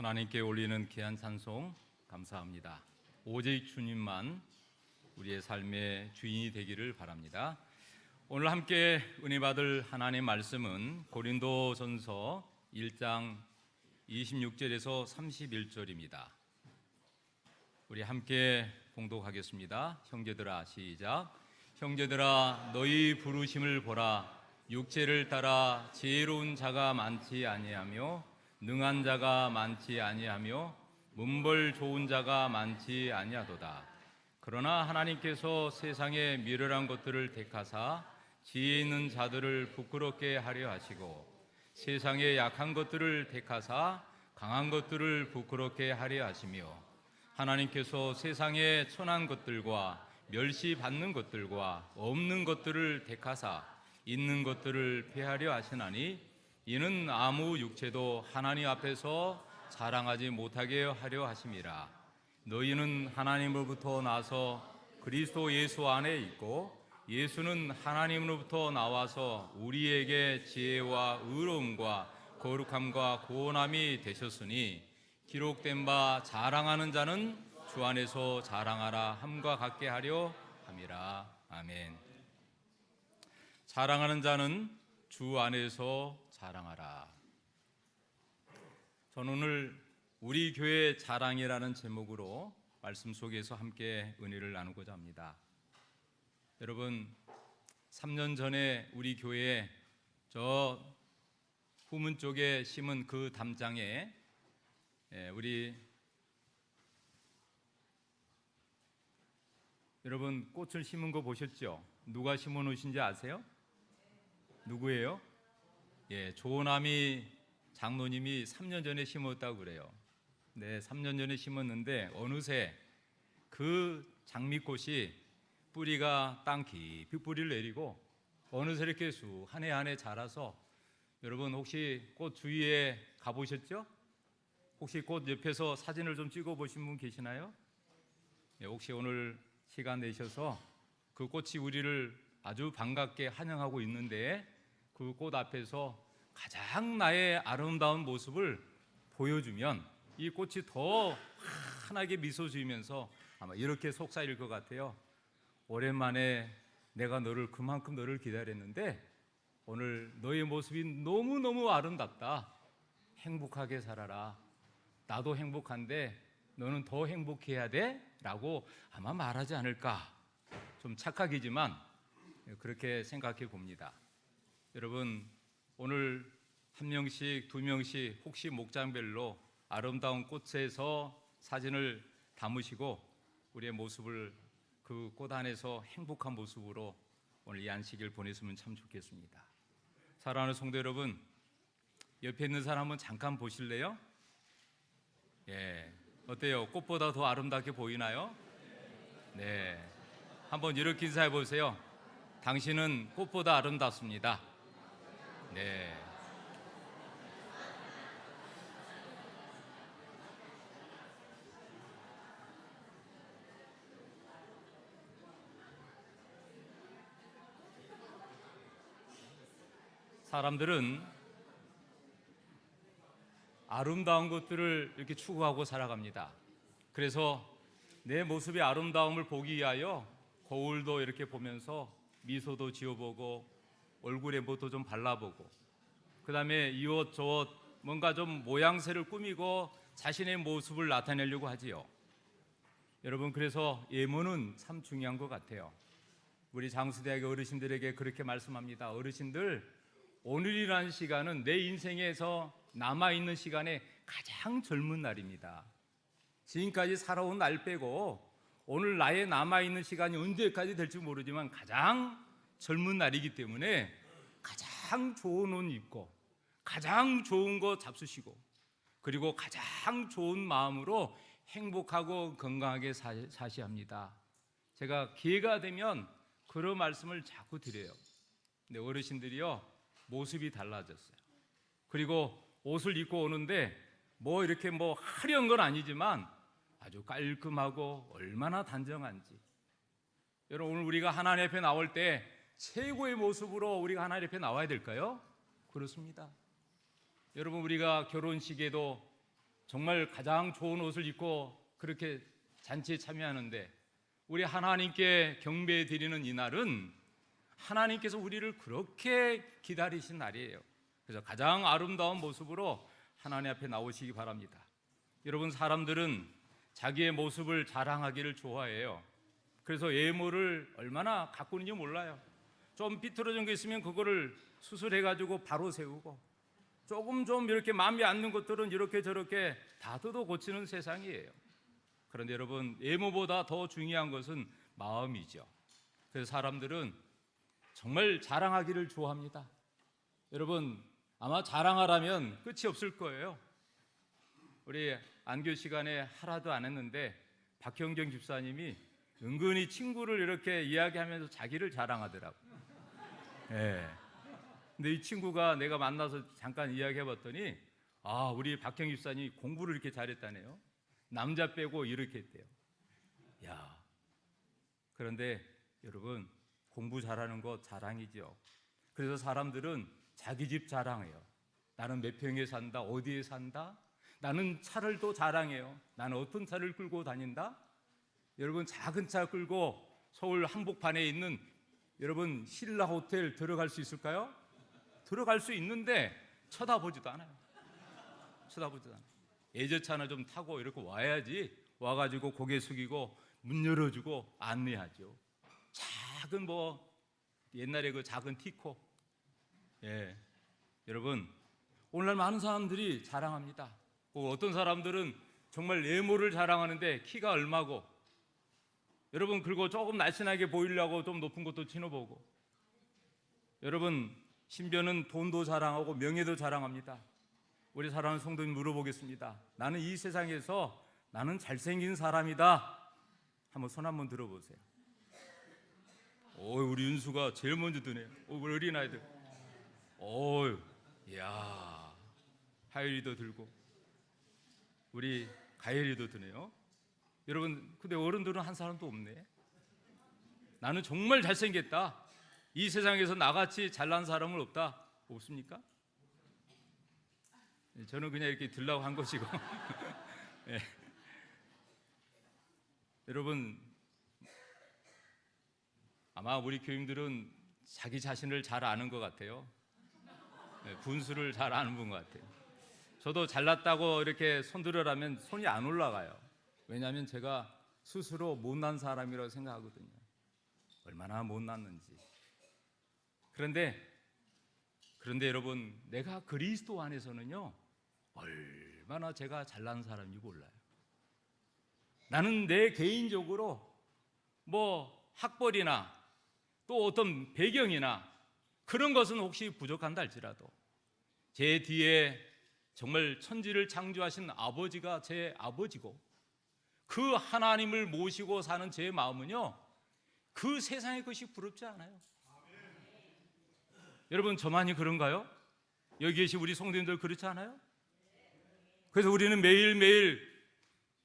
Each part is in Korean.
하나님께 올리는 귀한 찬송 감사합니다. 오직 주님만 우리의 삶의 주인이 되기를 바랍니다. 오늘 함께 은혜 받을 하나님의 말씀은 고린도전서 1장 26절에서 31절입니다. 우리 함께 봉독하겠습니다. 형제들아 시작. 형제들아 너희 부르심을 보라. 육체를 따라 지혜로운 자가 많지 아니하며 능한 자가 많지 아니하며 문벌 좋은 자가 많지 아니하도다. 그러나 하나님께서 세상의 미련한 것들을 택하사 지혜 있는 자들을 부끄럽게 하려 하시고 세상의 약한 것들을 택하사 강한 것들을 부끄럽게 하려 하시며 하나님께서 세상의 천한 것들과 멸시받는 것들과 없는 것들을 택하사 있는 것들을 폐하려 하시나니 이는 아무 육체도 하나님 앞에서 자랑하지 못하게 하려 하심이라. 너희는 하나님으로부터 나서 그리스도 예수 안에 있고 예수는 하나님으로부터 나와서 우리에게 지혜와 의로움과 거룩함과 구원함이 되셨으니 기록된 바 자랑하는 자는 주 안에서 자랑하라 함과 같게 하려 함이라. 아멘. 자랑하는 자는 주 안에서 자랑하라. 저는 오늘 우리 교회 자랑이라는 제목으로 말씀 속에서 함께 은혜를 나누고자 합니다. 여러분, 3년 전에 우리 교회에 저 후문 쪽에 심은 그 담장에 우리 여러분 꽃을 심은 거 보셨죠? 누가 심어 놓으신지 아세요? 누구예요? 조남이 장로님이 3년 전에 심었다고 그래요. 네, 3년 전에 심었는데 어느새 그 장미꽃이 뿌리가 땅 깊이 뿌리를 내리고 어느새 이렇게 쑥 한 해 한 해 자라서 여러분 혹시 꽃 주위에 가보셨죠? 혹시 꽃 옆에서 사진을 좀 찍어 보신 분 계시나요? 혹시 오늘 시간 내셔서 그 꽃이 우리를 아주 반갑게 환영하고 있는데 그 꽃 앞에서 가장 나의 아름다운 모습을 보여주면 이 꽃이 더 환하게 미소 지으면서 아마 이렇게 속삭일 것 같아요. 오랜만에 내가 그만큼 너를 기다렸는데 오늘 너의 모습이 너무너무 아름답다. 행복하게 살아라. 나도 행복한데 너는 더 행복해야 돼? 라고 아마 말하지 않을까. 좀 착각이지만 그렇게 생각해 봅니다. 여러분, 오늘 한 명씩 두 명씩 혹시 목장별로 아름다운 꽃에서 사진을 담으시고 우리의 모습을 그 꽃 안에서 행복한 모습으로 오늘 이 안식일 보냈으면 참 좋겠습니다. 사랑하는 성도 여러분, 옆에 있는 사람 한번 잠깐 보실래요? 어때요? 꽃보다 더 아름답게 보이나요? 네, 한번 이렇게 인사해 보세요. 당신은 꽃보다 아름답습니다. 네. 사람들은 아름다운 것들을 이렇게 추구하고 살아갑니다. 그래서 내 모습의 아름다움을 보기 위하여 거울도 이렇게 보면서 미소도 지어보고 얼굴에 뭐도 좀 발라보고 그 다음에 이 옷 저 옷 뭔가 좀 모양새를 꾸미고 자신의 모습을 나타내려고 하지요. 여러분, 그래서 예문은 참 중요한 것 같아요. 우리 장수대학의 어르신들에게 그렇게 말씀합니다. 어르신들, 오늘이라는 시간은 내 인생에서 남아있는 시간에 가장 젊은 날입니다. 지금까지 살아온 날 빼고 오늘 나의 남아있는 시간이 언제까지 될지 모르지만 가장 젊은 날이기 때문에 가장 좋은 옷 입고 가장 좋은 거 잡수시고 그리고 가장 좋은 마음으로 행복하고 건강하게 사셔야 합니다. 제가 기회가 되면 그런 말씀을 자꾸 드려요. 근데 어르신들이요, 모습이 달라졌어요. 그리고 옷을 입고 오는데 이렇게 화려한 건 아니지만 아주 깔끔하고 얼마나 단정한지. 여러분, 오늘 우리가 하나님 앞에 나올 때 최고의 모습으로 우리가 하나님 앞에 나와야 될까요? 그렇습니다. 여러분, 우리가 결혼식에도 정말 가장 좋은 옷을 입고 그렇게 잔치에 참여하는데 우리 하나님께 경배 드리는 이 날은 하나님께서 우리를 그렇게 기다리신 날이에요. 그래서 가장 아름다운 모습으로 하나님 앞에 나오시기 바랍니다. 여러분, 사람들은 자기의 모습을 자랑하기를 좋아해요. 그래서 외모를 얼마나 가꾸는지 몰라요. 좀 삐뚤어진 게 있으면 그거를 수술해가지고 바로 세우고, 조금 좀 이렇게 마음에 안 드는 것들은 이렇게 저렇게 다 뜯어 고치는 세상이에요. 그런데 여러분, 외모보다 더 중요한 것은 마음이죠. 그래서 사람들은 정말 자랑하기를 좋아합니다. 여러분, 아마 자랑하라면 끝이 없을 거예요. 우리 안교 시간에 하나도 안 했는데 박형경 집사님이 은근히 친구를 이렇게 이야기하면서 자기를 자랑하더라고요. 예. 근데 이 친구가 내가 만나서 잠깐 이야기해봤더니 우리 박형 집사님이 공부를 이렇게 잘했다네요. 남자 빼고 이렇게 했대요. 야, 그런데 여러분, 공부 잘하는 거 자랑이죠. 그래서 사람들은 자기 집 자랑해요. 나는 몇 평에 산다, 어디에 산다. 나는 차를 또 자랑해요. 나는 어떤 차를 끌고 다닌다. 여러분, 작은 차 끌고 서울 한복판에 있는 여러분 신라 호텔 들어갈 수 있을까요? 들어갈 수 있는데 쳐다보지도 않아요. 쳐다보지도 않아요. 예저차나 좀 타고 이렇게 와야지, 와가지고 고개 숙이고 문 열어주고 안내하죠. 작은 옛날에 그 작은 티코. 예, 여러분, 오늘날 많은 사람들이 자랑합니다. 어떤 사람들은 정말 외모를 자랑하는데 키가 얼마고, 여러분, 그리고 조금 날씬하게 보이려고 좀 높은 것도 신어보고, 여러분, 신변은 돈도 자랑하고 명예도 자랑합니다. 우리 사랑하는 성도님 물어보겠습니다. 나는 이 세상에서 나는 잘생긴 사람이다. 한번 손 한번 들어보세요. 우리 윤수가 제일 먼저 드네요. 우리 어린아이들. 이야, 하율이도 들고 우리 가열이도 드네요. 여러분, 근데 어른들은 한 사람도 없네. 나는 정말 잘생겼다. 이 세상에서 나같이 잘난 사람은 없습니까? 저는 그냥 이렇게 들라고 한 것이고. 네. 여러분, 아마 우리 교인들은 자기 자신을 잘 아는 것 같아요. 네, 분수를 잘 아는 분 같아요. 저도 잘났다고 이렇게 손들으라면 손이 안 올라가요. 왜냐하면 제가 스스로 못난 사람이라고 생각하거든요. 얼마나 못났는지. 그런데 여러분, 내가 그리스도 안에서는요, 얼마나 제가 잘난 사람인지 몰라요. 나는 내 개인적으로 학벌이나 또 어떤 배경이나 그런 것은 혹시 부족한다 할지라도 제 뒤에 정말 천지를 창조하신 아버지가 제 아버지고, 그 하나님을 모시고 사는 제 마음은요, 그 세상의 것이 부럽지 않아요. 여러분, 저만이 그런가요? 여기 계신 우리 성도님들 그렇지 않아요? 그래서 우리는 매일매일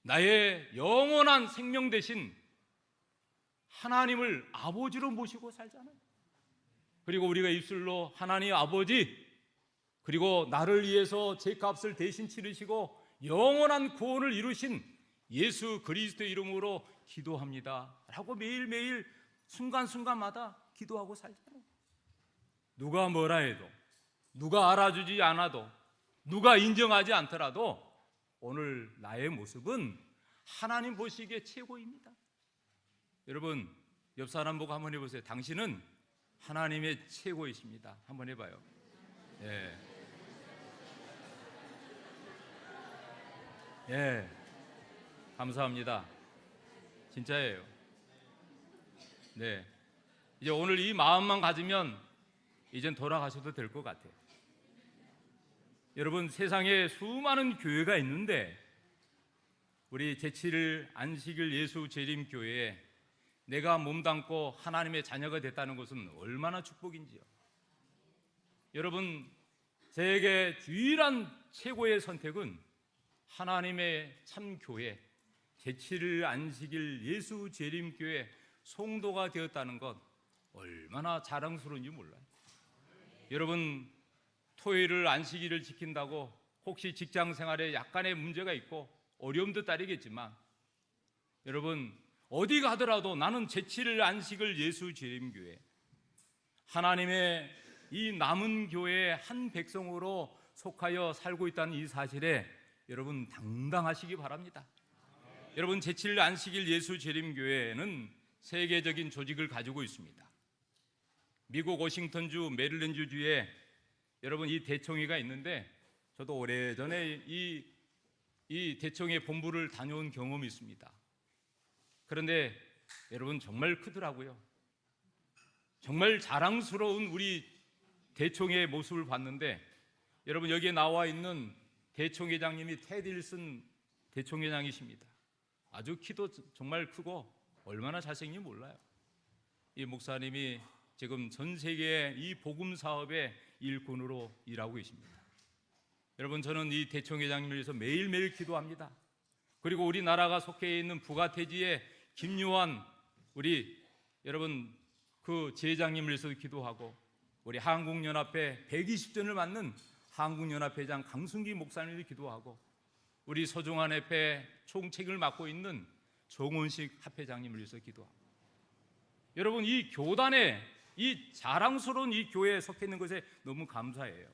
나의 영원한 생명 대신 하나님을 아버지로 모시고 살잖아요. 그리고 우리가 입술로 하나님 아버지, 그리고 나를 위해서 제 값을 대신 치르시고 영원한 구원을 이루신 예수 그리스도의 이름으로 기도합니다 라고 매일매일 순간순간마다 기도하고 살잖아요. 누가 뭐라 해도, 누가 알아주지 않아도, 누가 인정하지 않더라도 오늘 나의 모습은 하나님 보시기에 최고입니다. 여러분, 옆 사람 보고 한번 해보세요. 당신은 하나님의 최고이십니다. 한번 해봐요. 예. 예. 감사합니다. 진짜예요. 네. 이제 오늘 이 마음만 가지면 이젠 돌아가셔도 될 것 같아요. 여러분, 세상에 수많은 교회가 있는데 우리 제7일 안식일 예수 재림 교회에 내가 몸담고 하나님의 자녀가 됐다는 것은 얼마나 축복인지요. 여러분, 저에게 유일한 최고의 선택은 하나님의 참 교회, 제7일 안식일 예수 재림 교회 성도가 되었다는 것 얼마나 자랑스러운지 몰라요. 여러분, 토요일을 안식일을 지킨다고 혹시 직장 생활에 약간의 문제가 있고 어려움도 따르겠지만 여러분 어디 가더라도 나는 제7일 안식을 예수 재림교회 하나님의 이 남은 교회의 한 백성으로 속하여 살고 있다는 이 사실에 여러분 당당하시기 바랍니다. 여러분 제7일 안식일 예수 재림교회는 세계적인 조직을 가지고 있습니다. 미국 워싱턴주 메릴랜드주에 여러분 이 대총회가 있는데 저도 오래전에 이 대총회 본부를 다녀온 경험이 있습니다. 그런데 여러분 정말 크더라고요. 정말 자랑스러운 우리 대총회의 모습을 봤는데 여러분 여기에 나와 있는 대총회장님이 테드 윌슨 대총회장이십니다. 아주 키도 정말 크고 얼마나 잘생긴지 몰라요. 이 목사님이 지금 전 세계의 이 복음 사업의 일꾼으로 일하고 계십니다. 여러분 저는 이 대총회장님을 위해서 매일매일 기도합니다. 그리고 우리나라가 속해 있는 부가태지의 김요한 우리 여러분 그 제장님을 위해서도 기도하고 우리 한국연합회 120전을 맞는 한국연합회장 강순기 목사님을 기도하고 우리 서종환 협회 총책을 맡고 있는 정원식 합회장님을 위해서 기도하고 여러분 이 교단에 이 자랑스러운 이 교회에 속해 있는 것에 너무 감사해요.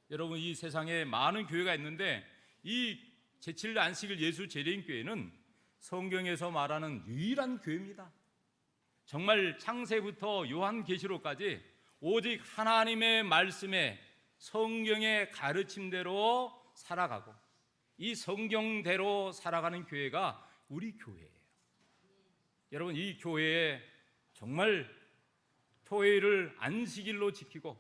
여러분 이 세상에 많은 교회가 있는데 이 제7일 안식일 예수 재림교회는 성경에서 말하는 유일한 교회입니다. 정말 창세부터 요한계시록까지 오직 하나님의 말씀에 성경의 가르침대로 살아가고 이 성경대로 살아가는 교회가 우리 교회예요. 여러분 이 교회에 정말 토요일을 안식일로 지키고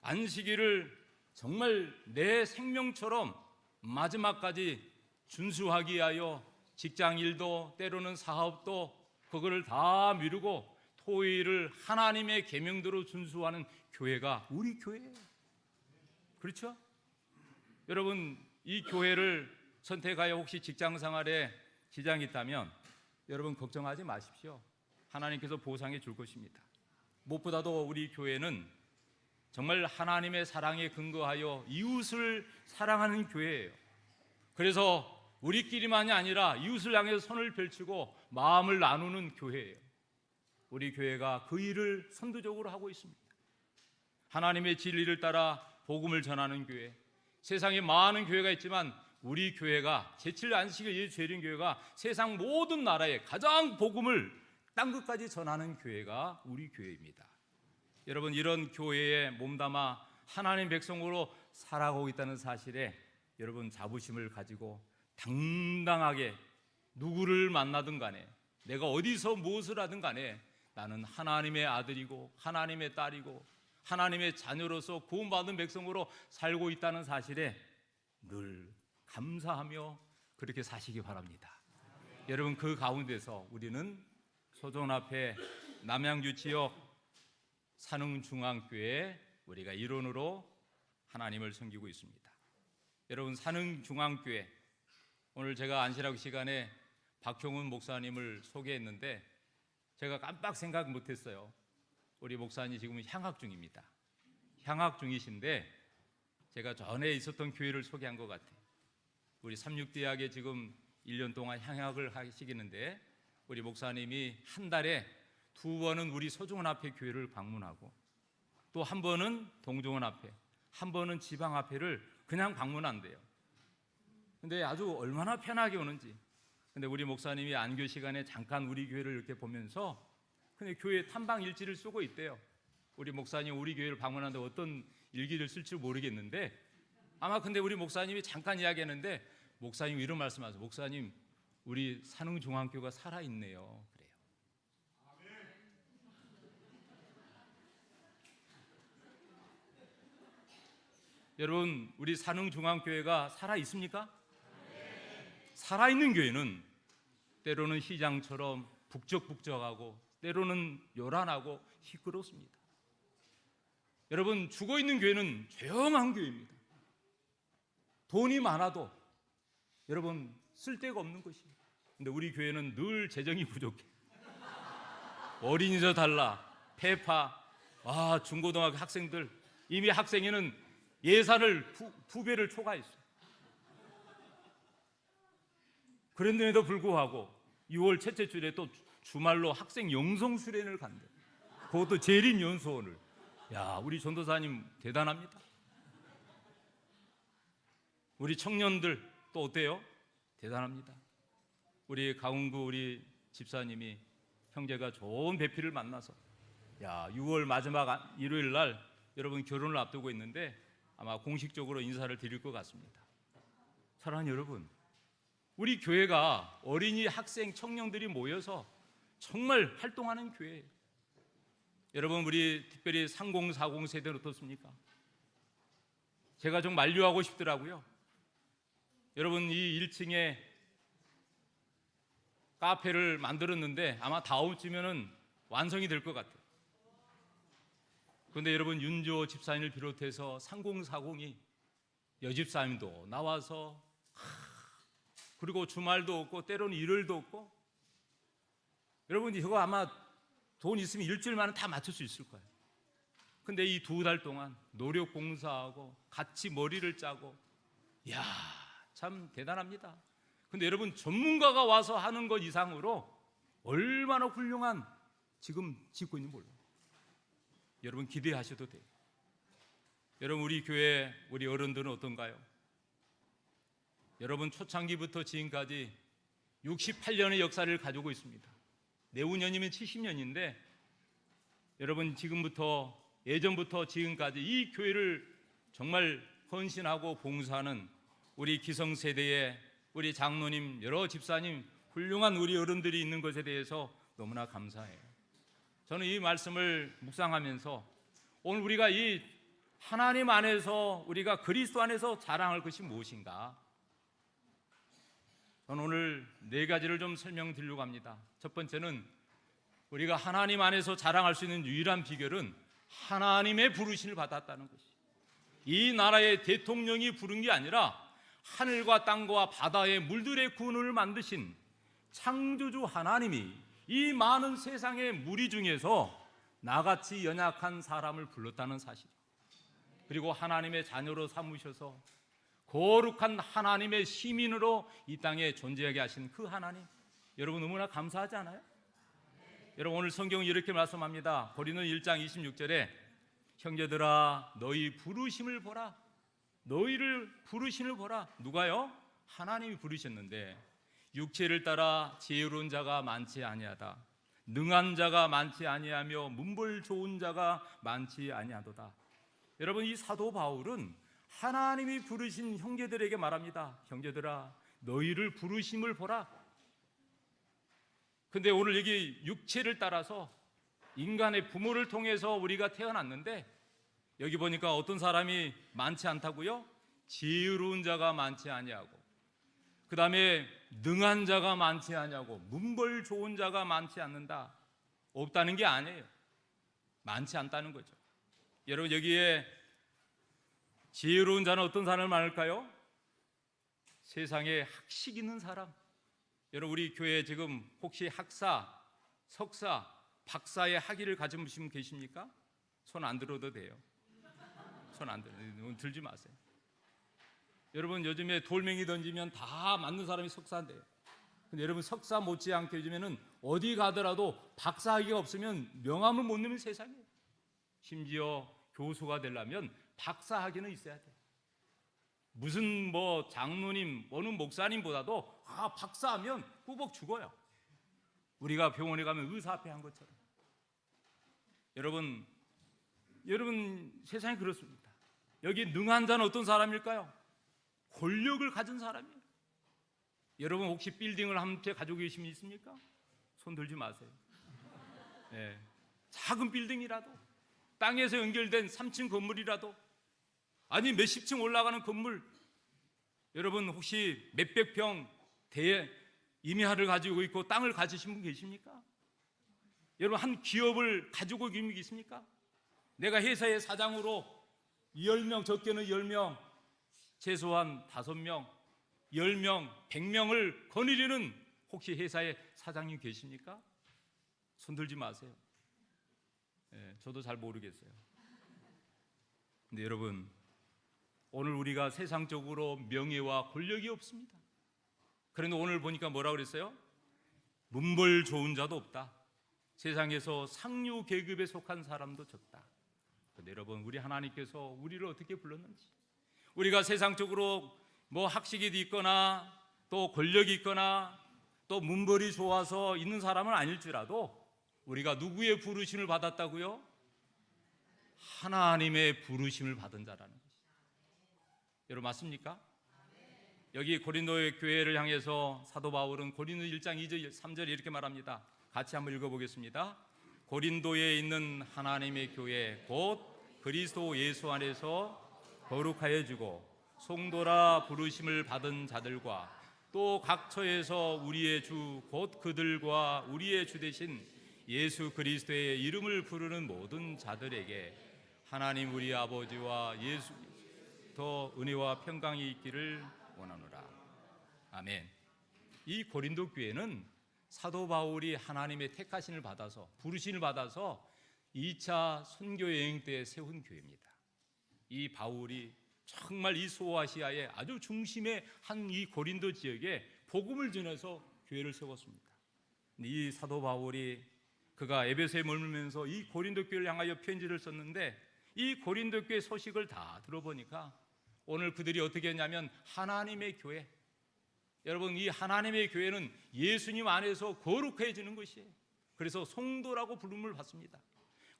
안식일을 정말 내 생명처럼 마지막까지 준수하기 위하여 직장일도 때로는 사업도 그거를 다 미루고 토요일을 하나님의 계명대로 준수하는 교회가 우리 교회예요. 그렇죠? 여러분 이 교회를 선택하여 혹시 직장생활에 지장이 있다면 여러분 걱정하지 마십시오. 하나님께서 보상해 줄 것입니다. 무엇보다도 우리 교회는 정말 하나님의 사랑에 근거하여 이웃을 사랑하는 교회예요. 그래서 우리끼리만이 아니라 이웃을 향해서 손을 펼치고 마음을 나누는 교회예요. 우리 교회가 그 일을 선두적으로 하고 있습니다. 하나님의 진리를 따라 복음을 전하는 교회. 세상에 많은 교회가 있지만 우리 교회가 제7일 안식일 예수 재림교회가 세상 모든 나라에 가장 복음을 땅끝까지 전하는 교회가 우리 교회입니다. 여러분 이런 교회에 몸담아 하나님 백성으로 살아가고 있다는 사실에 여러분 자부심을 가지고 당당하게 누구를 만나든 간에 내가 어디서 무엇을 하든 간에 나는 하나님의 아들이고 하나님의 딸이고 하나님의 자녀로서 구원받은 백성으로 살고 있다는 사실에 늘 감사하며 그렇게 사시기 바랍니다. 여러분 그 가운데서 우리는 소존 앞에 남양주 지역 산흥중앙교회 우리가 일원으로 하나님을 섬기고 있습니다. 여러분 산흥중앙교회 오늘 제가 안식일 시간에 박형훈 목사님을 소개했는데 제가 깜빡 생각 못했어요. 우리 목사님 지금 향학 중입니다. 향학 중이신데 제가 전에 있었던 교회를 소개한 것 같아요. 우리 삼육대학에 지금 1년 동안 향학을 하시겠는데 우리 목사님이 한 달에 2번은 우리 서종원 앞에 교회를 방문하고 또 한 번은 동종원 앞에 한 번은 지방 앞에를 그냥 방문한대요. 근데 아주 얼마나 편하게 오는지. 근데 우리 목사님이 안교 시간에 잠깐 우리 교회를 이렇게 보면서 근데 교회 탐방 일지를 쓰고 있대요. 우리 목사님 우리 교회를 방문하는데 어떤 일기를 쓸지 모르겠는데 아마 근데 우리 목사님이 잠깐 이야기했는데 목사님 이런 말씀하세요. 목사님 우리 산흥중앙교가 살아있네요. 그래요. 여러분 우리 산흥중앙교회가 살아있습니까? 살아있는 교회는 때로는 시장처럼 북적북적하고 때로는 요란하고 시끄럽습니다. 여러분 죽어있는 교회는 조용한 교회입니다. 돈이 많아도 여러분 쓸데가 없는 것이에요. 근데 우리 교회는 늘 재정이 부족해. 어린이집 달라, 페파, 중고등학교 학생들 이미 학생회는 예산을 두 배를 초과했어요. 그런데도 불구하고 6월 첫째 주일에 또 주말로 학생 영성 수련을 간대. 그것도 재림연수원을. 야, 우리 전도사님 대단합니다. 우리 청년들 또 어때요? 대단합니다. 우리 강훈구 우리 집사님이 형제가 좋은 배필을 만나서 6월 마지막 일요일 날 여러분 결혼을 앞두고 있는데 아마 공식적으로 인사를 드릴 것 같습니다. 사랑하는 여러분, 우리 교회가 어린이, 학생, 청년들이 모여서 정말 활동하는 교회예요. 여러분, 우리 특별히 3040 세대는 어떻습니까? 제가 좀 만류하고 싶더라고요. 여러분, 이 1층에 카페를 만들었는데 아마 다음 주면은 완성이 될 것 같아요. 그런데 여러분, 윤조 집사님을 비롯해서 3040이 여집사님도 나와서 그리고 주말도 없고 때로는 일요일도 없고, 여러분 이거 아마 돈 있으면 일주일 만에 다 맞출 수 있을 거예요. 근데 이 2달 동안 노력 봉사하고 같이 머리를 짜고, 참 대단합니다. 근데 여러분, 전문가가 와서 하는 것 이상으로 얼마나 훌륭한 지금 짓고 있는지 몰라요. 여러분 기대하셔도 돼요. 여러분, 우리 교회 우리 어른들은 어떤가요? 여러분, 초창기부터 지금까지 68년의 역사를 가지고 있습니다. 내후년이면 70년인데 여러분, 지금부터 예전부터 지금까지 이 교회를 정말 헌신하고 봉사하는 우리 기성세대의 우리 장로님, 여러 집사님, 훌륭한 우리 어른들이 있는 것에 대해서 너무나 감사해요. 저는 이 말씀을 묵상하면서 오늘 우리가 이 하나님 안에서, 우리가 그리스도 안에서 자랑할 것이 무엇인가? 저는 오늘 4가지를 좀 설명드리려고 합니다. 첫 번째는 우리가 하나님 안에서 자랑할 수 있는 유일한 비결은 하나님의 부르심을 받았다는 것이, 이 나라의 대통령이 부른 게 아니라 하늘과 땅과 바다의 물들의 구원을 만드신 창조주 하나님이 이 많은 세상의 무리 중에서 나같이 연약한 사람을 불렀다는 사실, 그리고 하나님의 자녀로 삼으셔서 거룩한 하나님의 시민으로 이 땅에 존재하게 하신 그 하나님, 여러분 너무나 감사하지 않아요? 여러분, 오늘 성경은 이렇게 말씀합니다. 고린도 1장 26절에 형제들아 너희 부르심을 보라. 너희를 부르심을 보라. 누가요? 하나님이 부르셨는데 육체를 따라 지혜로운 자가 많지 아니하다. 능한 자가 많지 아니하며 문벌 좋은 자가 많지 아니하도다. 여러분, 이 사도 바울은 하나님이 부르신 형제들에게 말합니다. 형제들아 너희를 부르심을 보라. 근데 오늘 여기 육체를 따라서 인간의 부모를 통해서 우리가 태어났는데 여기 보니까 어떤 사람이 많지 않다고요? 지혜로운 자가 많지 아니하고, 그 다음에 능한 자가 많지 아니하고, 문벌 좋은 자가 많지 않는다. 없다는 게 아니에요. 많지 않다는 거죠. 여러분, 여기에 지혜로운 자는 어떤 사람을 말할까요? 세상에 학식 있는 사람. 여러분, 우리 교회에 지금 혹시 학사, 석사, 박사의 학위를 가진 분 계십니까? 손 안 들어도 돼요. 손 안 들지 마세요. 여러분, 요즘에 돌멩이 던지면 다 맞는 사람이 석사인데요. 근데 여러분, 석사 못지않게 요즘에는 어디 가더라도 박사 학위가 없으면 명함을 못 내는 세상이에요. 심지어 교수가 되려면 박사 학위는 있어야 돼요. 무슨 장로님, 어느 목사님보다도 박사하면 꾸벅 죽어요. 우리가 병원에 가면 의사 앞에 한 것처럼. 여러분 세상이 그렇습니다. 여기 능한 자는 어떤 사람일까요? 권력을 가진 사람이에요. 여러분, 혹시 빌딩을 함께 가지고 계신 분 있습니까? 손 들지 마세요. 네. 작은 빌딩이라도, 땅에서 연결된 3층 건물이라도, 아니 몇십 층 올라가는 건물, 여러분 혹시 몇백 평 임야를 가지고 있고 땅을 가지신 분 계십니까? 여러분, 한 기업을 가지고 계십니까? 내가 회사의 사장으로 10명, 적게는 10명, 최소한 5명, 10명, 100명을 거느리는 혹시 회사의 사장님 계십니까? 손 들지 마세요. 네, 저도 잘 모르겠어요. 근데 여러분, 오늘 우리가 세상적으로 명예와 권력이 없습니다. 그런데 오늘 보니까 뭐라고 그랬어요? 문벌 좋은 자도 없다. 세상에서 상류 계급에 속한 사람도 적다. 근데 여러분, 우리 하나님께서 우리를 어떻게 불렀는지, 우리가 세상적으로 뭐 학식이 있거나 또 권력이 있거나 또 문벌이 좋아서 있는 사람은 아닐지라도 우리가 누구의 부르심을 받았다고요? 하나님의 부르심을 받은 자라는 것이죠. 여러분, 맞습니까? 여기 고린도 교회를 향해서 사도 바울은 고린도 1장 2절 3절에 이렇게 말합니다. 같이 한번 읽어보겠습니다. 고린도에 있는 하나님의 교회 곧 그리스도 예수 안에서 거룩하여 주고 성도라 부르심을 받은 자들과 또 각 처에서 우리의 주 곧 그들과 우리의 주 되신 예수 그리스도의 이름을 부르는 모든 자들에게 하나님 우리 아버지와 예수 더 은혜와 평강이 있기를 원하노라. 아멘. 이 고린도 교회는 사도 바울이 하나님의 택하심을 받아서 부르심을 받아서 2차 선교 여행 때 세운 교회입니다. 이 바울이 정말 이 소아시아의 아주 중심의 한 이 고린도 지역에 복음을 전해서 교회를 세웠습니다. 이 사도 바울이 그가 에베소에 머물면서 이 고린도 교회를 향하여 편지를 썼는데 이 고린도 교회 소식을 다 들어보니까 오늘 그들이 어떻게 했냐면 하나님의 교회, 여러분 이 하나님의 교회는 예수님 안에서 거룩해지는 것이에요. 그래서 성도라고 부름을 받습니다.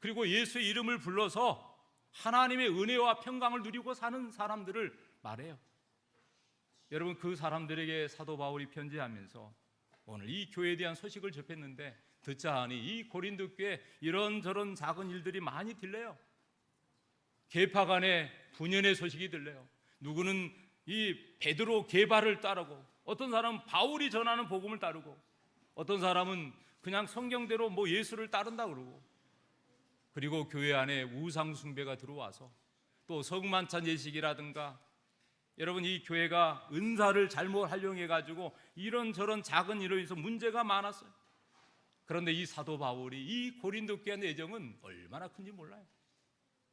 그리고 예수의 이름을 불러서 하나님의 은혜와 평강을 누리고 사는 사람들을 말해요. 여러분, 그 사람들에게 사도 바울이 편지하면서 오늘 이 교회에 대한 소식을 접했는데 듣자 하니 이 고린도 교회에 이런저런 작은 일들이 많이 들려요. 계파 간의 분열의 소식이 들려요. 누구는 이 베드로 게바를 따르고, 어떤 사람은 바울이 전하는 복음을 따르고, 어떤 사람은 그냥 성경대로 뭐 예수를 따른다 그러고, 그리고 교회 안에 우상 숭배가 들어와서 또 성만찬 예식이라든가, 여러분 이 교회가 은사를 잘못 활용해 가지고 이런저런 작은 일로 인해서 문제가 많았어요. 그런데 이 사도 바울이 이 고린도 교회 내정은 얼마나 큰지 몰라요.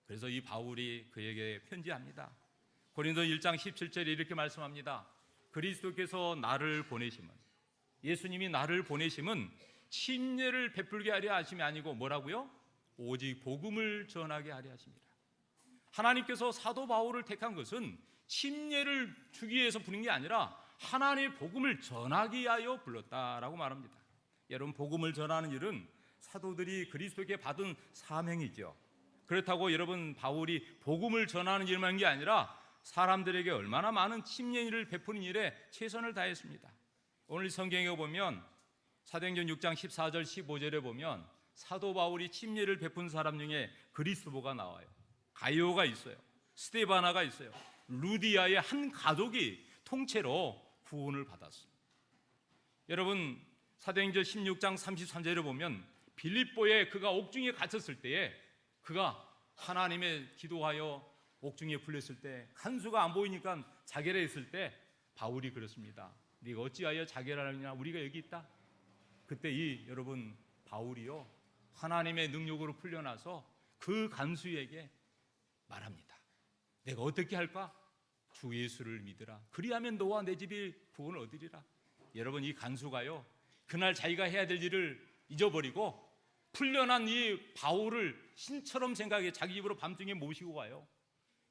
그래서 이 바울이 그에게 편지합니다. 고린도 1장 17절에 이렇게 말씀합니다. 그리스도께서 나를 보내심은, 예수님이 나를 보내심은 침례를 베풀게 하려 하심이 아니고 뭐라고요? 오직 복음을 전하게 하려 하십니다. 하나님께서 사도 바울을 택한 것은 침례를 주기 위해서 부른 게 아니라 하나님의 복음을 전하기 위하여 불렀다라고 말합니다. 여러분, 복음을 전하는 일은 사도들이 그리스도께 받은 사명이죠. 그렇다고 여러분 바울이 복음을 전하는 일만 한 게 아니라 사람들에게 얼마나 많은 침례를 베푸는 일에 최선을 다했습니다. 오늘 성경에 보면 사도행전 6장 14절 15절에 보면 사도 바울이 침례를 베푼 사람 중에 그리스도가 나와요. 가이오가 있어요. 스데바나가 있어요. 루디아의 한 가족이 통째로 구원을 받았습니다. 여러분 사도행전 16장 33절에 보면 빌립보에 그가 옥중에 갇혔을 때에 그가 하나님의 기도하여 옥중에 풀렸을 때 간수가 안 보이니까 자결해 있을 때 바울이 그렇습니다. 네가 어찌하여 자결하느냐, 우리가 여기 있다. 그때 이 여러분 바울이요 하나님의 능력으로 풀려나서 그 간수에게 말합니다. 내가 어떻게 할까? 주 예수를 믿으라. 그리하면 너와 내 집이 구원을 얻으리라. 여러분 이 간수가요 그날 자기가 해야 될 일을 잊어버리고 풀려난 이 바울을 신처럼 생각해 자기 집으로 밤중에 모시고 와요.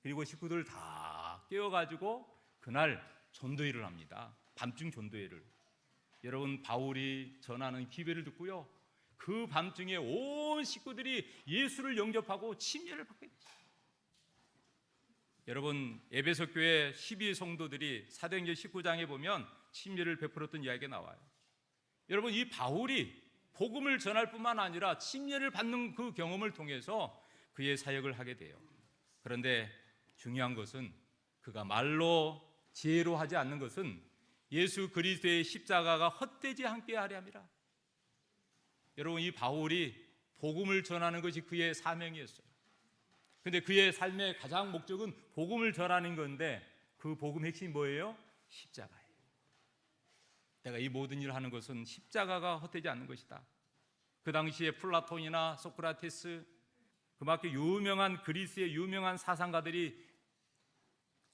그리고 식구들 다 깨워가지고 그날 전도회를 합니다. 밤중 전도회를. 여러분 바울이 전하는 기회를 듣고요 그 밤중에 온 식구들이 예수를 영접하고 침례를 받게 됐어요. 여러분 에베소 교회 12 성도들이 사도행전 19장에 보면 침례를 베풀었던 이야기가 나와요. 여러분 이 바울이 복음을 전할 뿐만 아니라 침례를 받는 그 경험을 통해서 그의 사역을 하게 돼요. 그런데 중요한 것은 그가 말로 지혜로 하지 않는 것은 예수 그리스도의 십자가가 헛되지 않게 하려 함이라. 여러분 이 바울이 복음을 전하는 것이 그의 사명이었어요. 그런데 그의 삶의 가장 목적은 복음을 전하는 건데 그 복음 핵심이 뭐예요? 십자가예요. 내가 이 모든 일을 하는 것은 십자가가 헛되지 않는 것이다. 그 당시에 플라톤이나 소크라테스 그밖에 유명한 그리스의 유명한 사상가들이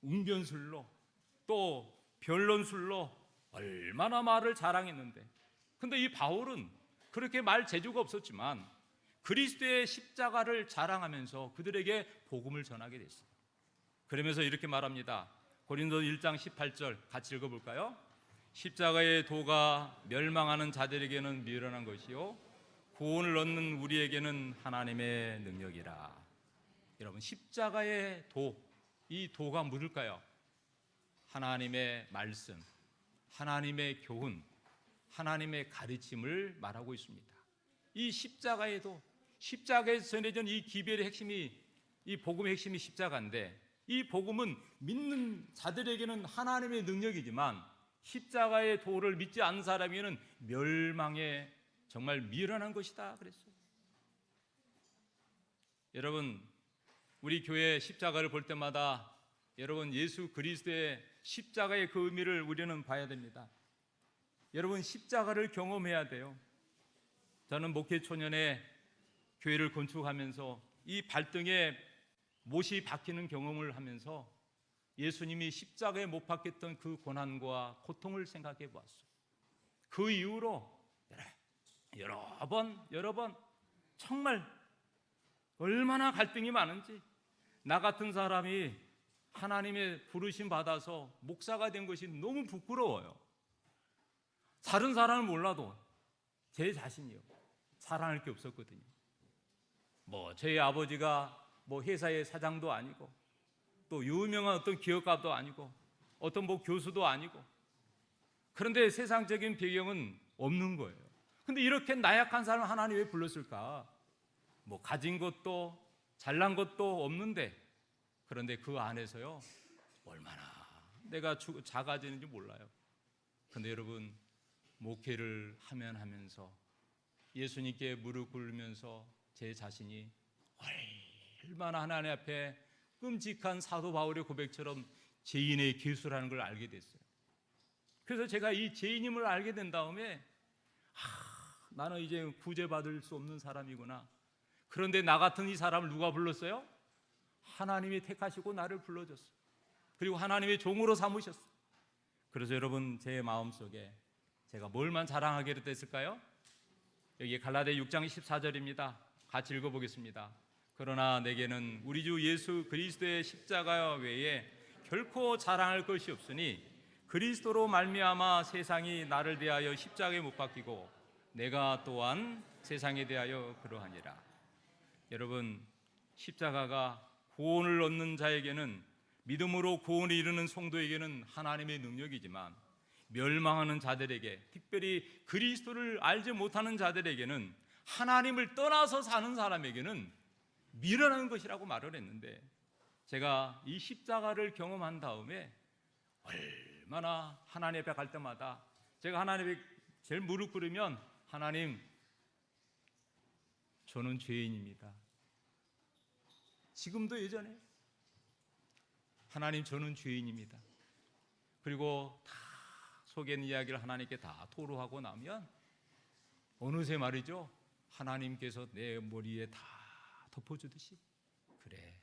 웅변술로 또 변론술로 얼마나 말을 자랑했는데, 근데 이 바울은 그렇게 말 재주가 없었지만 그리스도의 십자가를 자랑하면서 그들에게 복음을 전하게 됐어요. 그러면서 이렇게 말합니다. 고린도 1장 18절 같이 읽어볼까요? 십자가의 도가 멸망하는 자들에게는 미련한 것이요 구원을 얻는 우리에게는 하나님의 능력이라. 여러분, 십자가의 도, 이 도가 뭘까요? 하나님의 말씀, 하나님의 교훈, 하나님의 가르침을 말하고 있습니다. 이 십자가의 도, 십자가에서 전해진 이 기별의 핵심이, 이 복음의 핵심이 십자가인데, 이 복음은 믿는 자들에게는 하나님의 능력이지만 십자가의 도를 믿지 않는 사람에게는 멸망에 정말 미련한 것이다 그랬어요. 여러분, 우리 교회 십자가를 볼 때마다 여러분 예수 그리스도의 십자가의 그 의미를 우리는 봐야 됩니다. 여러분, 십자가를 경험해야 돼요. 저는 목회 초년에 교회를 건축하면서 이 발등에 못이 박히는 경험을 하면서 예수님이 십자가에 못 박혔던 그 고난과 고통을 생각해 보았어요. 그 이후로 여러 번 정말 얼마나 갈등이 많은지, 나 같은 사람이 하나님의 부르심 받아서 목사가 된 것이 너무 부끄러워요. 다른 사람은 몰라도 제 자신이요, 자랑할 게 없었거든요. 저희 아버지가 회사의 사장도 아니고 또 유명한 어떤 기업가도 아니고 어떤 교수도 아니고, 그런데 세상적인 배경은 없는 거예요. 근데 이렇게 나약한 사람을 하나님 왜 불렀을까? 가진 것도 잘난 것도 없는데, 그런데 그 안에서요 얼마나 내가 작아지는지 몰라요. 근데 여러분, 목회를 하면서 예수님께 무릎 꿇으면서 제 자신이 얼마나 하나님 앞에 끔찍한 사도 바울의 고백처럼 죄인의 괴수라는 걸 알게 됐어요. 그래서 제가 이 죄인임을 알게 된 다음에 나는 이제 구제받을 수 없는 사람이구나. 그런데 나 같은 이 사람을 누가 불렀어요? 하나님이 택하시고 나를 불러줬어요. 그리고 하나님의 종으로 삼으셨어요. 그래서 여러분, 제 마음속에 제가 뭘만 자랑하게 됐을까요? 여기 갈라디아 6장 14절입니다. 같이 읽어보겠습니다. 그러나 내게는 우리 주 예수 그리스도의 십자가 외에 결코 자랑할 것이 없으니 그리스도로 말미암아 세상이 나를 대하여 십자가에 못 박히고 내가 또한 세상에 대하여 그러하니라. 여러분, 십자가가 구원을 얻는 자에게는, 믿음으로 구원에 이르는 성도에게는 하나님의 능력이지만, 멸망하는 자들에게, 특별히 그리스도를 알지 못하는 자들에게는, 하나님을 떠나서 사는 사람에게는 미련한 것이라고 말을 했는데, 제가 이 십자가를 경험한 다음에 얼마나 하나님 앞에 갈 때마다 제가 하나님 앞에 제일 무릎 꿇으면, 하나님, 저는 죄인입니다. 지금도 예전에 하나님, 저는 죄인입니다. 그리고 다 속에 있는 이야기를 하나님께 다 토로하고 나면 어느새 말이죠, 하나님께서 내 머리에 다 덮어주듯이, 그래,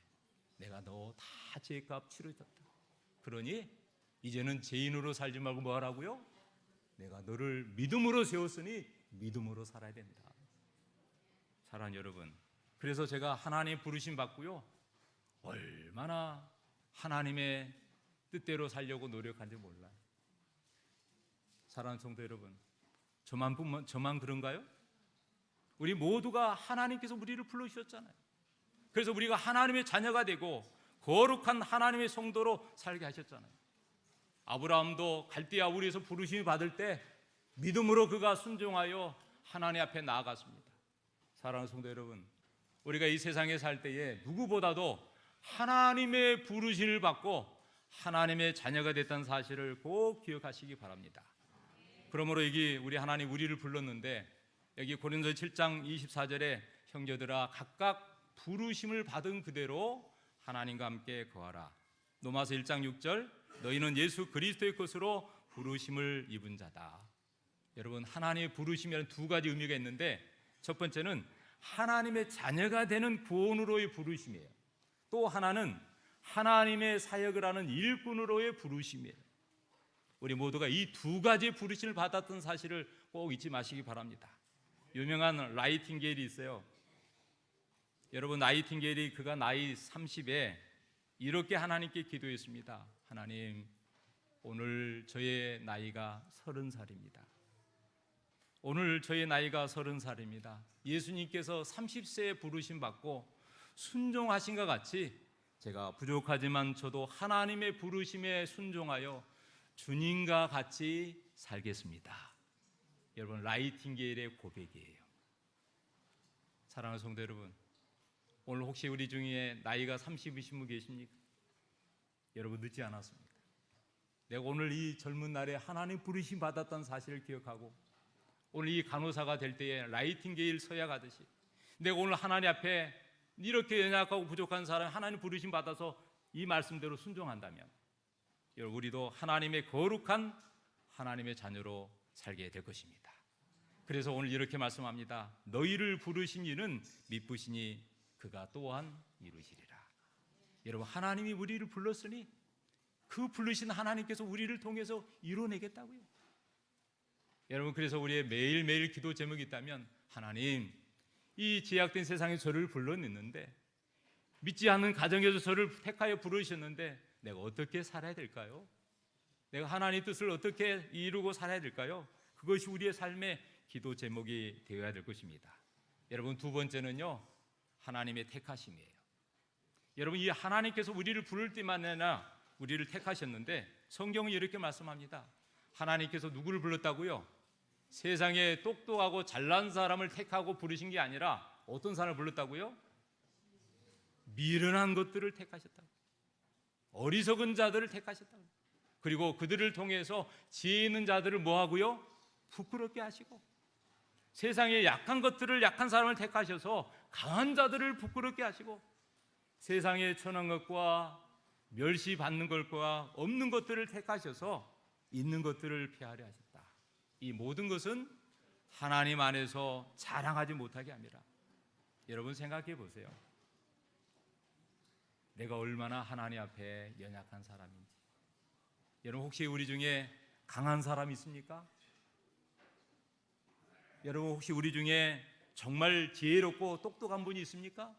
내가 너 다 죄값 치러줬다. 그러니 이제는 죄인으로 살지 말고 뭐 하라고요? 내가 너를 믿음으로 세웠으니 믿음으로 살아야 된다. 사랑하는 여러분, 그래서 제가 하나님 부르심 받고요, 얼마나 하나님의 뜻대로 살려고 노력한지 몰라요. 사랑하는 성도 여러분, 저만 그런가요? 우리 모두가 하나님께서 우리를 불러주셨잖아요. 그래서 우리가 하나님의 자녀가 되고 거룩한 하나님의 성도로 살게 하셨잖아요. 아브라함도 갈대아 우리에서 부르심이 받을 때 믿음으로 그가 순종하여 하나님 앞에 나아갔습니다. 사랑하는 성도 여러분, 우리가 이 세상에 살 때에 누구보다도 하나님의 부르심을 받고 하나님의 자녀가 됐다는 사실을 꼭 기억하시기 바랍니다. 그러므로 여기 우리 하나님 우리를 불렀는데, 여기 고린도서 7장 24절에 형제들아 각각 부르심을 받은 그대로 하나님과 함께 거하라. 로마서 1장 6절 너희는 예수 그리스도의 것으로 부르심을 입은 자다. 여러분, 하나님의 부르심이라는 두 가지 의미가 있는데, 첫 번째는 하나님의 자녀가 되는 구원으로의 부르심이에요. 또 하나는 하나님의 사역을 하는 일꾼으로의 부르심이에요. 우리 모두가 이 두 가지 부르심을 받았던 사실을 꼭 잊지 마시기 바랍니다. 유명한 나이팅게일이 있어요. 여러분, 나이팅게일이 그가 나이 30에 이렇게 하나님께 기도했습니다. 하나님, 오늘 저의 나이가 30살입니다. 오늘 저의 나이가 30살입니다. 예수님께서 30세에 부르심 받고 순종하신 것 같이 제가 부족하지만 저도 하나님의 부르심에 순종하여 주님과 같이 살겠습니다. 여러분, 나이팅게일의 고백이에요. 사랑하는 성도 여러분, 오늘 혹시 우리 중에 나이가 30이신 분 계십니까? 여러분, 늦지 않았습니다. 내가 오늘 이 젊은 날에 하나님 부르심 받았다는 사실을 기억하고 오늘 이 간호사가 될 때에 나이팅게일 서약하듯이 내가 오늘 하나님 앞에 이렇게 연약하고 부족한 사람 하나님 부르심 받아서 이 말씀대로 순종한다면 여러분, 우리도 하나님의 거룩한 하나님의 자녀로 살게 될 것입니다. 그래서 오늘 이렇게 말씀합니다. 너희를 부르신 이는 미쁘시니 그가 또한 이루시리라. 여러분, 하나님이 우리를 불렀으니 그 부르신 하나님께서 우리를 통해서 이루어내겠다고요. 여러분, 그래서 우리의 매일매일 기도 제목이 있다면 하나님, 이 제약된 세상에 저를 불러냈는데 믿지 않는 가정에서 저를 택하여 부르셨는데 내가 어떻게 살아야 될까요? 내가 하나님의 뜻을 어떻게 이루고 살아야 될까요? 그것이 우리의 삶의 기도 제목이 되어야 될 것입니다. 여러분, 두 번째는요, 하나님의 택하심이에요. 여러분, 이 하나님께서 우리를 부를 때만이나 우리를 택하셨는데 성경은 이렇게 말씀합니다. 하나님께서 누구를 불렀다고요? 세상에 똑똑하고 잘난 사람을 택하고 부르신 게 아니라 어떤 사람을 불렀다고요? 미련한 것들을 택하셨다고. 어리석은 자들을 택하셨다고. 그리고 그들을 통해서 지혜 있는 자들을 뭐하고요? 부끄럽게 하시고, 세상에 약한 것들을, 약한 사람을 택하셔서 강한 자들을 부끄럽게 하시고, 세상에 천한 것과 멸시받는 것과 없는 것들을 택하셔서 있는 것들을 폐하려 하셨다. 이 모든 것은 하나님 안에서 자랑하지 못하게 합니다. 여러분, 생각해 보세요. 내가 얼마나 하나님 앞에 연약한 사람인지. 여러분, 혹시 우리 중에 강한 사람 있습니까? 여러분, 혹시 우리 중에 정말 지혜롭고 똑똑한 분이 있습니까?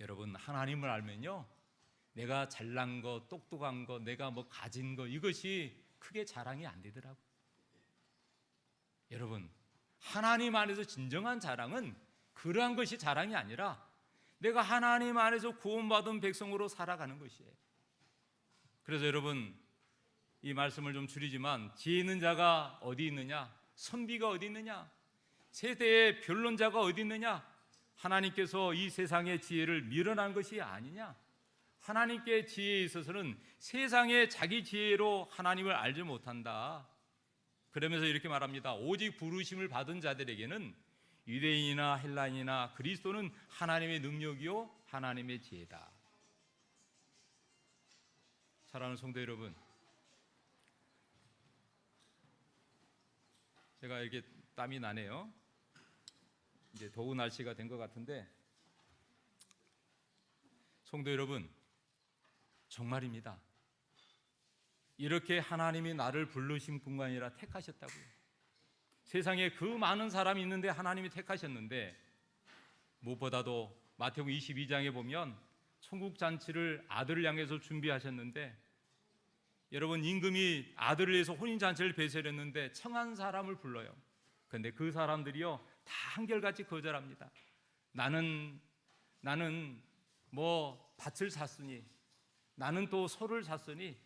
여러분, 하나님을 알면요, 내가 잘난 거, 똑똑한 거, 내가 뭐 가진 거, 이것이 크게 자랑이 안 되더라고요. 여러분, 하나님 안에서 진정한 자랑은 그러한 것이 자랑이 아니라 내가 하나님 안에서 구원받은 백성으로 살아가는 것이에요. 그래서 여러분, 이 말씀을 좀 줄이지만 지혜 있는 자가 어디 있느냐? 선비가 어디 있느냐? 세대의 변론자가 어디 있느냐? 하나님께서 이 세상의 지혜를 밀어난 것이 아니냐? 하나님께 지혜에 있어서는 세상의 자기 지혜로 하나님을 알지 못한다. 그러면서 이렇게 말합니다. 오직 부르심을 받은 자들에게는 유대인이나 헬라인이나 그리스도는 하나님의 능력이요 하나님의 지혜다. 사랑하는 성도 여러분, 제가 이렇게 땀이 나네요. 이제 더운 날씨가 된 것 같은데, 성도 여러분, 정말입니다. 이렇게 하나님이 나를 부르신 뿐만 아니라 택하셨다고요. 세상에 그 많은 사람이 있는데 하나님이 택하셨는데, 무엇보다도 마태복음 22장에 보면 천국 잔치를 아들을 향해서 준비하셨는데, 여러분, 임금이 아들을 위해서 혼인 잔치를 배설했는데 청한 사람을 불러요. 그런데 그 사람들이요 다 한결같이 거절합니다. 나는 뭐 밭을 샀으니, 나는 또 소를 샀으니,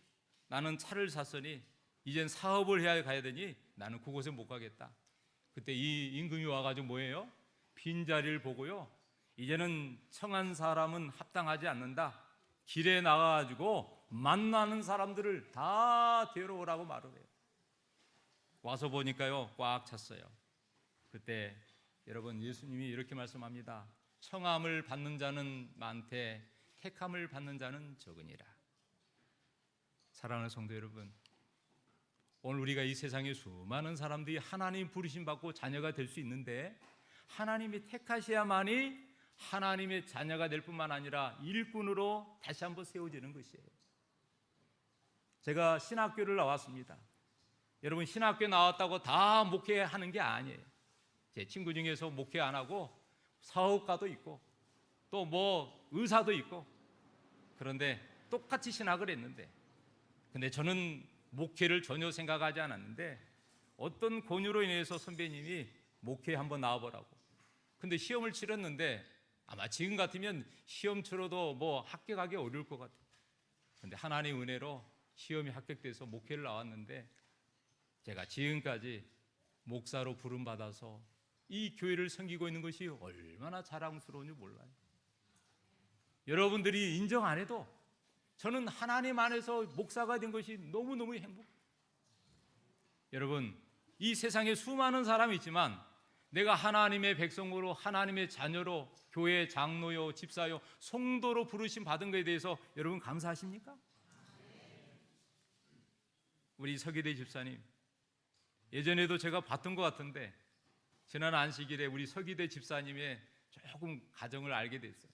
나는 차를 샀으니 이젠 사업을 해야 가야 되니 나는 그곳에 못 가겠다. 그때 이 임금이 와가지고 뭐예요? 빈자리를 보고요, 이제는 청한 사람은 합당하지 않는다. 길에 나가가지고 만나는 사람들을 다 데려오라고 말을 해요. 와서 보니까요 꽉 찼어요. 그때 여러분, 예수님이 이렇게 말씀합니다. 청함을 받는 자는 많되 택함을 받는 자는 적으니라. 사랑하는 성도 여러분, 오늘 우리가 이 세상에 수많은 사람들이 하나님 부르심 받고 자녀가 될 수 있는데, 하나님이 택하셔야만이 하나님의 자녀가 될 뿐만 아니라 일꾼으로 다시 한번 세워지는 것이에요. 제가 신학교를 나왔습니다. 여러분, 신학교 나왔다고 다 목회하는 게 아니에요. 제 친구 중에서 목회 안 하고 사업가도 있고 또 뭐 의사도 있고, 그런데 똑같이 신학을 했는데, 근데 저는 목회를 전혀 생각하지 않았는데 어떤 권유로 인해서 선배님이 목회에 한번 나와보라고. 근데 시험을 치렀는데 아마 지금 같으면 시험 치러도 뭐 합격하기 어려울 것 같아요. 근데 하나님 은혜로 시험이 합격돼서 목회를 나왔는데, 제가 지금까지 목사로 부름받아서 이 교회를 섬기고 있는 것이 얼마나 자랑스러운지 몰라요. 여러분들이 인정 안 해도 저는 하나님 안에서 목사가 된 것이 너무너무 행복해요. 여러분, 이 세상에 수많은 사람이 있지만 내가 하나님의 백성으로, 하나님의 자녀로, 교회 장로요, 집사요, 성도로 부르심 받은 것에 대해서 여러분 감사하십니까? 우리 서기대 집사님, 예전에도 제가 봤던 것 같은데 지난 안식일에 우리 서기대 집사님의 조금 가정을 알게 됐어요.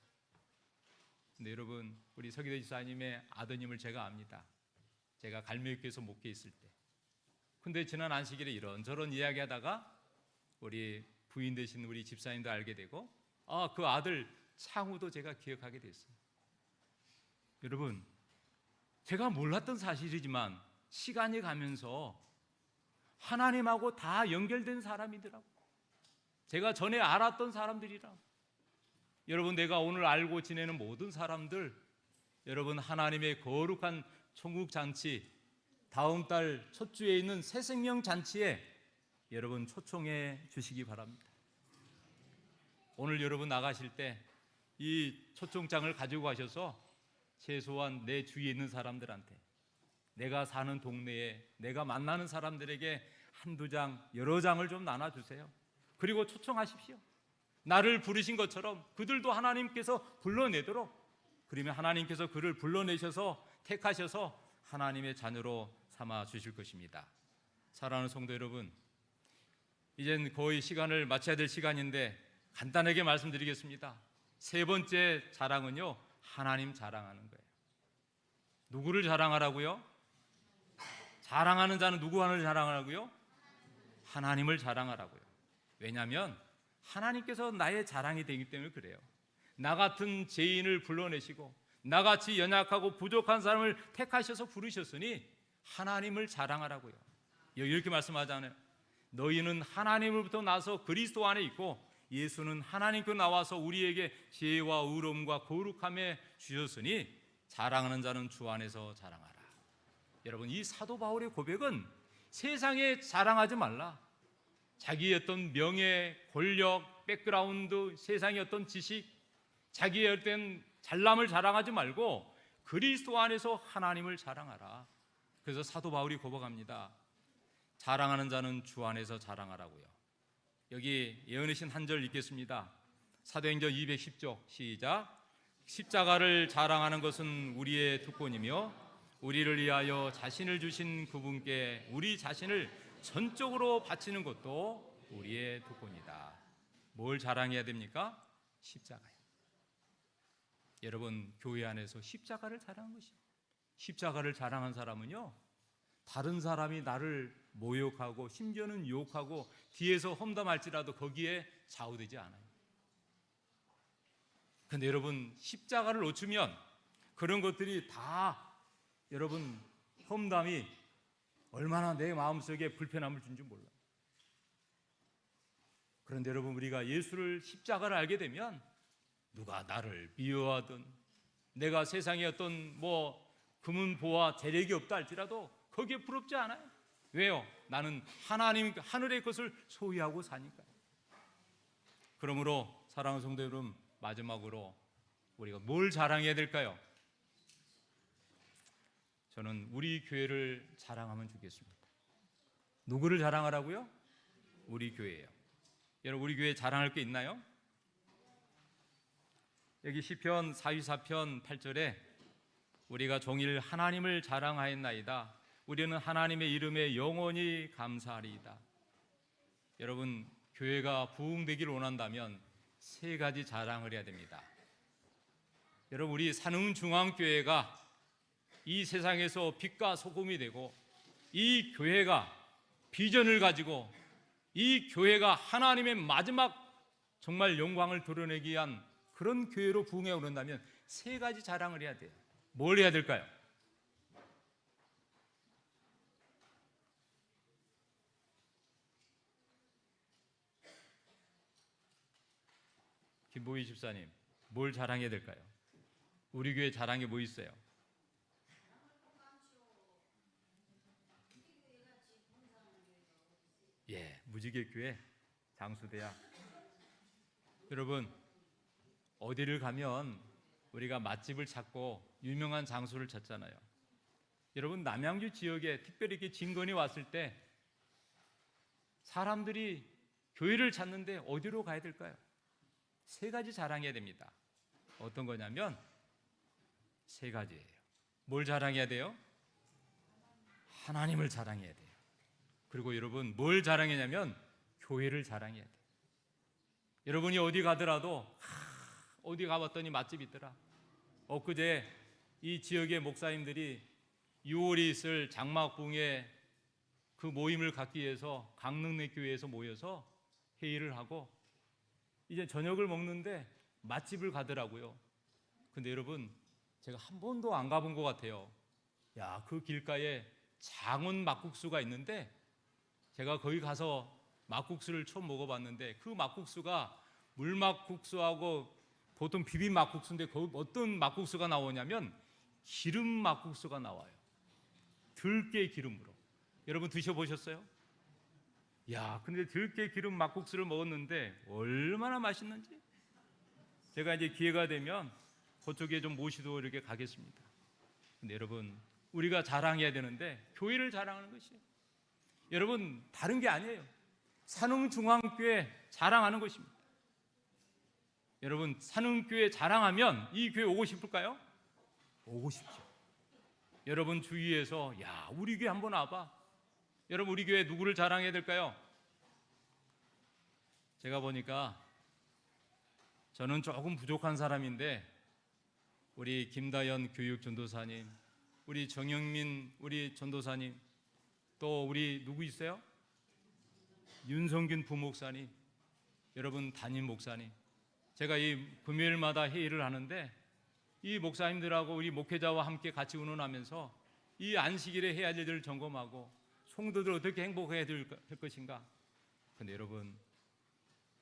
근데 여러분, 우리 서기대 집사님의 아드님을 제가 압니다. 제가 갈매교에서 목회했을 때. 근데 지난 안식일에 이런저런 이야기하다가 우리 부인 되신 우리 집사님도 알게 되고, 그 아들 창우도 제가 기억하게 됐어요. 여러분, 제가 몰랐던 사실이지만 시간이 가면서 하나님하고 다 연결된 사람이더라고. 제가 전에 알았던 사람들이라. 여러분, 내가 오늘 알고 지내는 모든 사람들, 여러분 하나님의 거룩한 천국 잔치, 다음 달 첫 주에 있는 새생명 잔치에 여러분 초청해 주시기 바랍니다. 오늘 여러분 나가실 때 이 초청장을 가지고 가셔서 최소한 내 주위에 있는 사람들한테, 내가 사는 동네에, 내가 만나는 사람들에게 한두 장, 여러 장을 좀 나눠주세요. 그리고 초청하십시오. 나를 부르신 것처럼 그들도 하나님께서 불러내도록, 그러면 하나님께서 그를 불러내셔서 택하셔서 하나님의 자녀로 삼아 주실 것입니다. 사랑하는 성도 여러분, 이젠 거의 시간을 마쳐야 될 시간인데 간단하게 말씀드리겠습니다. 세 번째 자랑은요, 하나님 자랑하는 거예요. 누구를 자랑하라고요? 자랑하는 자는 누구를 자랑하라고요? 하나님을 자랑하라고요. 왜냐하면 하나님께서 나의 자랑이 되기 때문에 그래요. 나 같은 죄인을 불러내시고 나같이 연약하고 부족한 사람을 택하셔서 부르셨으니 하나님을 자랑하라고요. 이렇게 말씀하잖아요. 너희는 하나님으로부터 나서 그리스도 안에 있고 예수는 하나님께 나와서 우리에게 지혜와 의로움과 거룩함에 주셨으니 자랑하는 자는 주 안에서 자랑하라. 여러분, 이 사도 바울의 고백은 세상에 자랑하지 말라. 자기의 어떤 명예, 권력, 백그라운드, 세상의 어떤 지식, 자기의 어떤 잘남을 자랑하지 말고 그리스도 안에서 하나님을 자랑하라. 그래서 사도 바울이 고백합니다. 자랑하는 자는 주 안에서 자랑하라고요. 여기 예언하신 한 절 읽겠습니다. 사도행전 210쪽 시작. 십자가를 자랑하는 것은 우리의 특권이며 우리를 위하여 자신을 주신 그분께 우리 자신을 전적으로 바치는 것도 우리의 특권이다. 뭘 자랑해야 됩니까? 십자가요. 여러분, 교회 안에서 십자가를 자랑한 것입니다. 십자가를 자랑한 사람은요, 다른 사람이 나를 모욕하고 심지어는 유혹하고 뒤에서 험담할지라도 거기에 좌우되지 않아요. 근데 여러분, 십자가를 놓치면 그런 것들이 다 여러분 험담이 얼마나 내 마음속에 불편함을 준지 몰라요. 그런데 여러분, 우리가 예수를, 십자가를 알게 되면 누가 나를 미워하든 내가 세상에 어떤 금은보화 재력이 없다 할지라도 거기에 부럽지 않아요. 왜요? 나는 하나님 하늘의 것을 소유하고 사니까요. 그러므로 사랑하는 성도 여러분, 마지막으로 우리가 뭘 자랑해야 될까요? 저는 우리 교회를 자랑하면 좋겠습니다. 누구를 자랑하라고요? 우리 교회예요. 여러분, 우리 교회에 자랑할 게 있나요? 여기 시편 44편 8절에 우리가 종일 하나님을 자랑하였나이다. 우리는 하나님의 이름에 영원히 감사하리이다. 여러분, 교회가 부흥되기를 원한다면 세 가지 자랑을 해야 됩니다. 여러분, 우리 산흥중앙교회가 이 세상에서 빛과 소금이 되고 이 교회가 비전을 가지고 이 교회가 하나님의 마지막 정말 영광을 드러내기 위한 그런 교회로 부흥해 오른다면 세 가지 자랑을 해야 돼요. 뭘 해야 될까요? 김보희 집사님, 뭘 자랑해야 될까요? 우리 교회 자랑이 뭐 있어요? 예, 무지개교회 장수대학. 여러분, 어디를 가면 우리가 맛집을 찾고 유명한 장소를 찾잖아요. 여러분, 남양주 지역에 특별히 이렇게 진건이 왔을 때 사람들이 교회를 찾는데 어디로 가야 될까요? 세 가지 자랑해야 됩니다. 어떤 거냐면 세 가지예요. 뭘 자랑해야 돼요? 하나님을 자랑해야 돼요. 그리고 여러분, 뭘 자랑하냐면 교회를 자랑해야 돼요. 여러분이 어디 가더라도 어디 가봤더니 맛집이 있더라. 엊그제 이 지역의 목사님들이 6월에 있을 장막붕에 그 모임을 갖기 위해서 강릉내 교회에서 모여서 회의를 하고 이제 저녁을 먹는데 맛집을 가더라고요. 근데 여러분, 제가 한 번도 안 가본 것 같아요. 야, 그 길가에 장원 막국수가 있는데 제가 거기 가서 막국수를 처음 먹어봤는데 그 막국수가 물막국수하고 보통 비빔 막국수인데 거기 어떤 막국수가 나오냐면 기름 막국수가 나와요. 들깨 기름으로. 여러분 드셔보셨어요? 야, 근데 들깨 기름 막국수를 먹었는데 얼마나 맛있는지. 제가 이제 기회가 되면 그쪽에 좀 모시도 이렇게 가겠습니다. 근데 여러분, 우리가 자랑해야 되는데 교회를 자랑하는 것이에요. 여러분, 다른 게 아니에요. 산흥중앙교회 자랑하는 것입니다. 여러분, 산흥교회 자랑하면 이 교회 오고 싶을까요? 오고 싶죠. 여러분 주위에서 야, 우리 교회 한번 와봐. 여러분, 우리 교회 누구를 자랑해야 될까요? 제가 보니까 저는 조금 부족한 사람인데 우리 김다연 교육전도사님, 우리 정영민 우리 전도사님, 또 우리 누구 있어요? 윤성균 부목사님, 여러분 담임 목사님. 제가 이 금요일마다 회의를 하는데 이 목사님들하고 우리 목회자와 함께 같이 의논하면서 이 안식일에 해야 할 일들을 점검하고 성도들 어떻게 행복해야 될 것인가. 근데 여러분,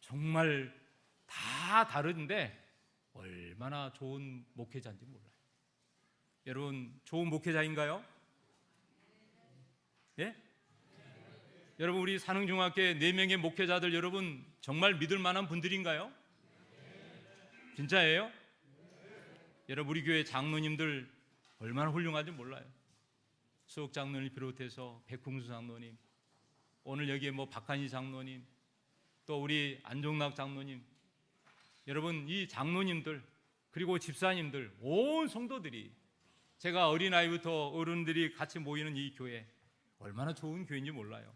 정말 다 다른데 얼마나 좋은 목회자인지 몰라요. 여러분, 좋은 목회자인가요? 예? 여러분, 우리 산흥중학교 4명의 목회자들 여러분 정말 믿을 만한 분들인가요? 진짜예요? 여러분, 우리 교회 장로님들 얼마나 훌륭한지 몰라요. 수옥 장로님 비롯해서 백홍수 장로님, 오늘 여기에 박한희 장로님, 또 우리 안종락 장로님, 여러분 이 장로님들 그리고 집사님들 온 성도들이 제가 어린아이부터 어른들이 같이 모이는 이 교회 얼마나 좋은 교회인지 몰라요.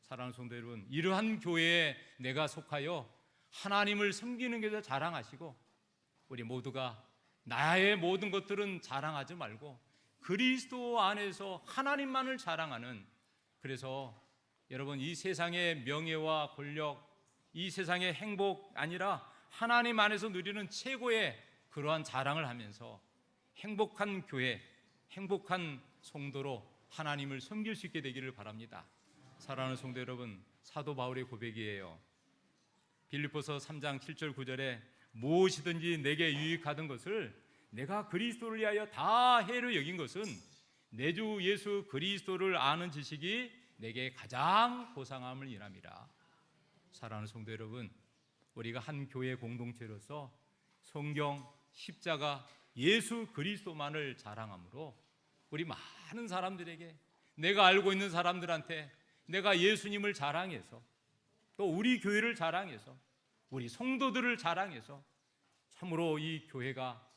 사랑하는 성도 여러분, 이러한 교회에 내가 속하여 하나님을 섬기는 것을 자랑하시고 우리 모두가 나의 모든 것들은 자랑하지 말고 그리스도 안에서 하나님만을 자랑하는, 그래서 여러분 이 세상의 명예와 권력, 이 세상의 행복 아니라 하나님 안에서 누리는 최고의 그러한 자랑을 하면서 행복한 교회, 행복한 성도로 하나님을 섬길 수 있게 되기를 바랍니다. 사랑하는 성도 여러분, 사도 바울의 고백이에요. 빌립보서 3장 7절 9절에 무엇이든지 내게 유익하던 것을 내가 그리스도를 위하여 다 해로 여긴 것은 내 주 예수 그리스도를 아는 지식이 내게 가장 고상함을 인함이라. 사랑하는 성도 여러분, 우리가 한 교회 공동체로서 성경, 십자가, 예수 그리스도만을 자랑함으로 우리 많은 사람들에게, 내가 알고 있는 사람들한테 내가 예수님을 자랑해서 또 우리 교회를 자랑해서 우리 성도들을 자랑해서 참으로 이 교회가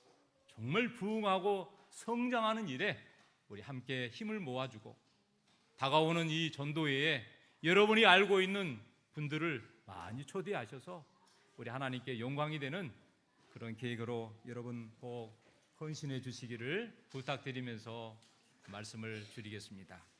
정말 부흥하고 성장하는 일에 우리 함께 힘을 모아주고 다가오는 이 전도회에 여러분이 알고 있는 분들을 많이 초대하셔서 우리 하나님께 영광이 되는 그런 계획으로 여러분 꼭 헌신해 주시기를 부탁드리면서 말씀을 드리겠습니다.